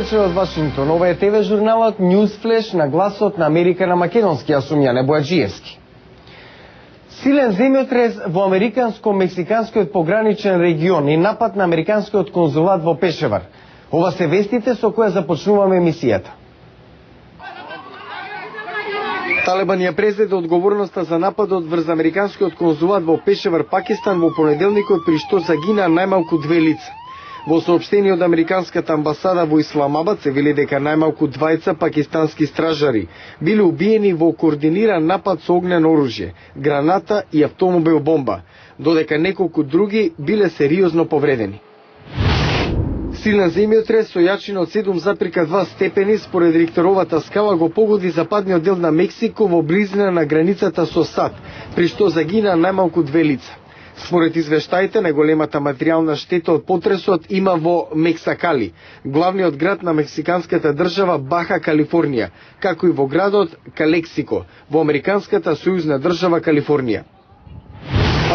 вечер од Вашингтон. Ова е ТВ журналот Newsflash на гласот на Америка на македонски, а сум Јане Бојаджиевски. Силен земјотрес во американско-мексиканскиот пограничен регион и напад на американскиот конзулат во Пешевар. Ова се вестите со која започнуваме емисијата. Талибан ја презеде одговорноста за нападот врз американскиот конзулат во Пешевар, Пакистан во понеделникот, при што загина најмалку 2 лица. Во соопштение од американската амбасада во Исламабад се вели дека најмалку 2 пакистански стражари биле убиени во координиран напад со огнено оружје, граната и автомобил бомба, додека неколку други биле сериозно повредени. Силен земјотрес со јачина од 7,2 степени според Рихтеровата скала го погоди западниот дел на Мексико во близина на границата со САД, при што загина најмалку 2 лица. Според извештаите, најголемата материјална штета од потресот има во Мексакали, главниот град на мексиканската држава Баха Калифорнија, како и во градот Калексико, во американската сојузна држава Калифорнија.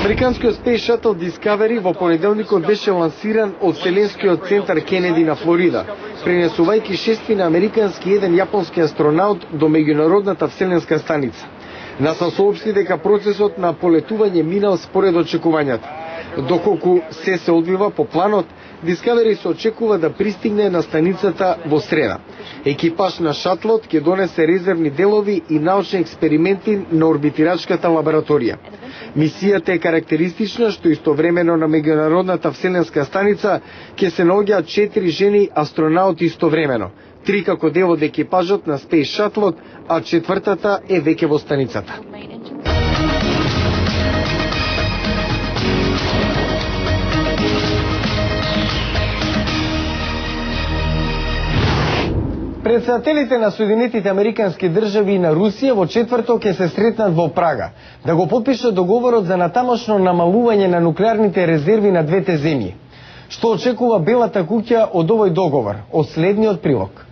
Американскиот Space Shuttle Discovery во понеделникот беше лансиран од Вселенскиот центар Кенеди на Флорида, пренесувајќи 6 американски и 1 јапонски астронаут до меѓународната вселенска станица. НАСА соопшти дека процесот на полетување минал според очекувањата. Доколку се одвива по планот, Discovery се очекува да пристигне на станицата во среда. Екипаж на шатлот ќе донесе резервни делови и научни експерименти на орбитирачката лабораторија. Мисијата е карактеристична што истовремено на меѓународната вселенска станица ќе се наоѓаат 4 жени астронаути истовремено, 3 како дел од екипажот на Space Shuttle, а 4-та е веќе во станицата. Председателите на Соединетите Американски држави и на Русија во четврток ќе се сретнат во Прага да го подпишат договорот за натамошно намалување на нуклеарните резерви на двете земји. Што очекува Белата куќа од овој договор? Од следниот прилог.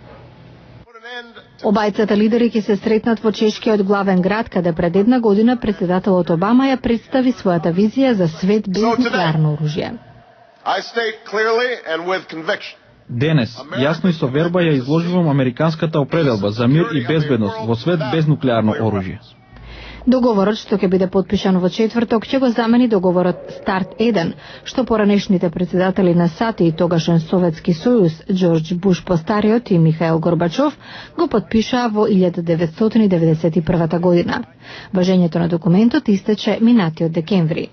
Обајцата лидери ќе се сретнат во чешкиот главен град, каде пред 1 година председателот Обама ја представи својата визија за свет без нуклеарно оружје. Денес, јасно и со верба ја изложувам американската определба за мир и безбедност во свет без нуклеарно оружје. Договорот што ќе биде подпишан во четврток ќе го замени договорот Старт 1, што поранешните председатели на САД и тогашен Советски сојуз Џорџ Буш постариот и Михаил Горбачов го подпишаа во 1991 година. Важењето на документот истече минатиот декември.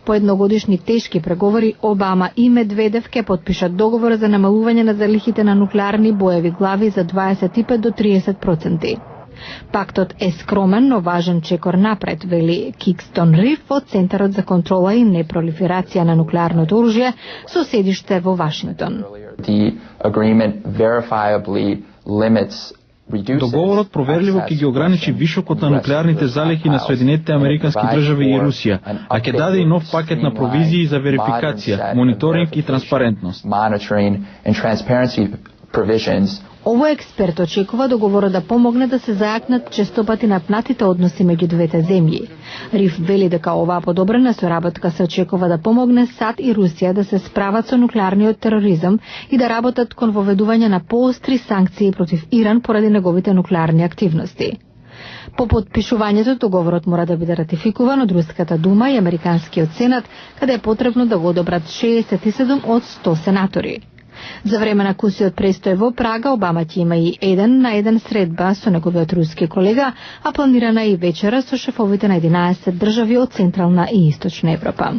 По едногодишни тешки преговори, Обама и Медведев ќе подпишат договор за намалување на залихите на нуклеарни боеви глави за 25 до 30%. Пактот е скромен, но важен чекор напред, вели Кикстон Риф од Центарот за контрола и непролиферација на нуклеарното оружје со седиште во Вашингтон. Договорот проверливо ќе ги ограничи вишокот на нуклеарните залихи на Соединетите Американски држави и Русија, а ќе даде и нов пакет на провизии за верификација, мониторинг и транспарентност. Овој експерт очекува договорот да помогне да се зајакнат честопати напнатите односи меѓу двете земји. Риф вели дека оваа подобрена соработка се очекува да помогне САД и Русија да се справат со нуклеарниот тероризам и да работат кон воведување на поостри санкции против Иран поради неговите нуклеарни активности. По подпишувањето договорот мора да биде ратификуван од Руската дума и Американскиот сенат, каде е потребно да го одобрат 67 од 100 сенатори. За време на кусиот престој во Прага, Обама ќе има и 1-на-1 средба со неговиот руски колега, а планирана и вечера со шефовите на 11 држави од Централна и Источна Европа.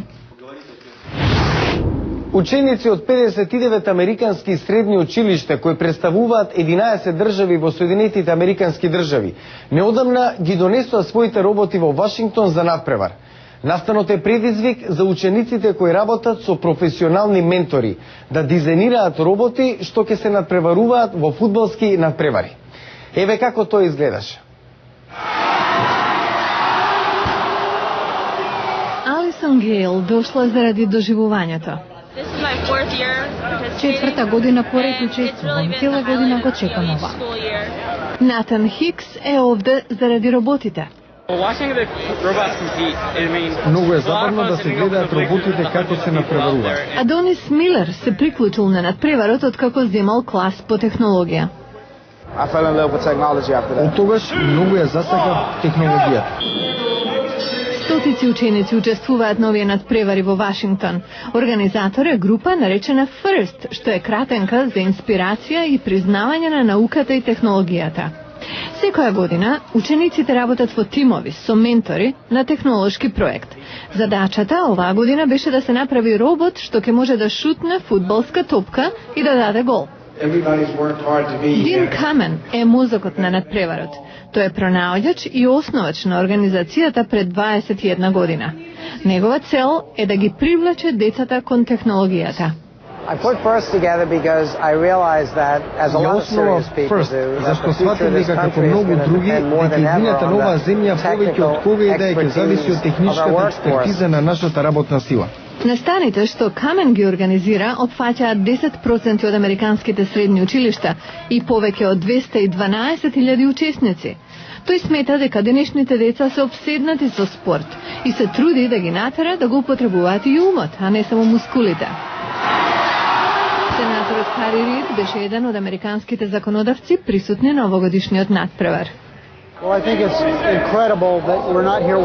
Ученици од 59 американски средни училишта кои представуваат 11 држави во Соединетите Американски држави неодамна ги донесоа своите роботи во Вашингтон за надпревар. Настанот е предизвик за учениците кои работат со професионални ментори да дизајнираат роботи што ќе се надпреваруваат во фудбалски надпревари. Еве како тоа изгледаше. Алисон Гейл дошла заради доживувањето. Четврта година поред учествувам, цела година го чекам ова. Натан Хикс е овде заради роботите. Многу е забавно да се гледаат роботите како се надпреваруваат. Адонис Милер се приклучил на надпреварот откако земал клас по технологија. Од тогаш многу ја засакав технологијата. Стотици ученици учествуваат на овие надпревари во Вашингтон. Организатор е група наречена FIRST, што е кратенка за инспирација и признавање на науката и технологијата. Секоја година учениците работат во тимови со ментори на технолошки проект. Задачата оваа година беше да се направи робот што ќе може да шутне фудбалска топка и да даде гол. Дин Камен е мозокот на надпреварот. Тој е пронаоѓач и основач на организацијата пред 21 година. Негова цел е да ги привлече децата кон технологијата. Ја основав FIRST, зашто сватив дека како многу други, дека иднината на оваа земја повеќе од кога и да е ќе зависи од техничката експертиза на нашата работна сила. Настаните што Камен ги организира опфаќаат 10% од американските средни училишта и повеќе од 212.000 учесници. Тој смета дека денешните деца се обседнати со спорт и се труди да ги натера да го употребуваат и умот, а не само мускулите. Сенаторот Хари Рид беше еден од американските законодавци присутни на овогодишниот надпревар.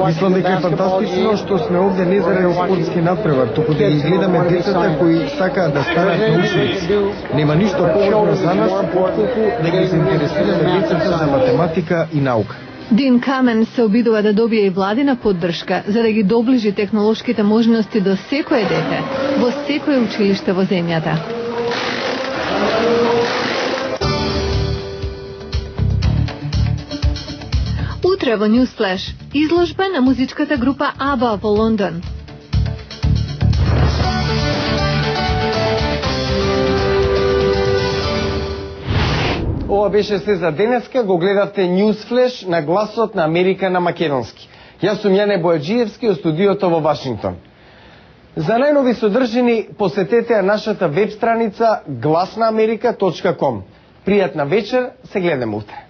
Мислам дека е фантастично што сме овде не заради спортски надпревар, туку да ги гледаме децата кои сакаат да станат научници. Нема ништо поважно за нас, отколку да ги заинтересираме децата за математика и наука. Дин Камен се обидува да добие и владина поддршка за да ги доближи технолошките можности до секое дете, во секое училиште во земјата. Утре во Newsflash, изложба на музичката група ABBA во Лондон. Ова беше се за денеска, го гледавте Newsflash на гласот на Америка на македонски. Јас сум Јане Бојаджиевски од студиото во Вашингтон. За најнови содржини посетете нашата веб страница glasnaamerika.com. Пријатна вечер, се гледаме утре.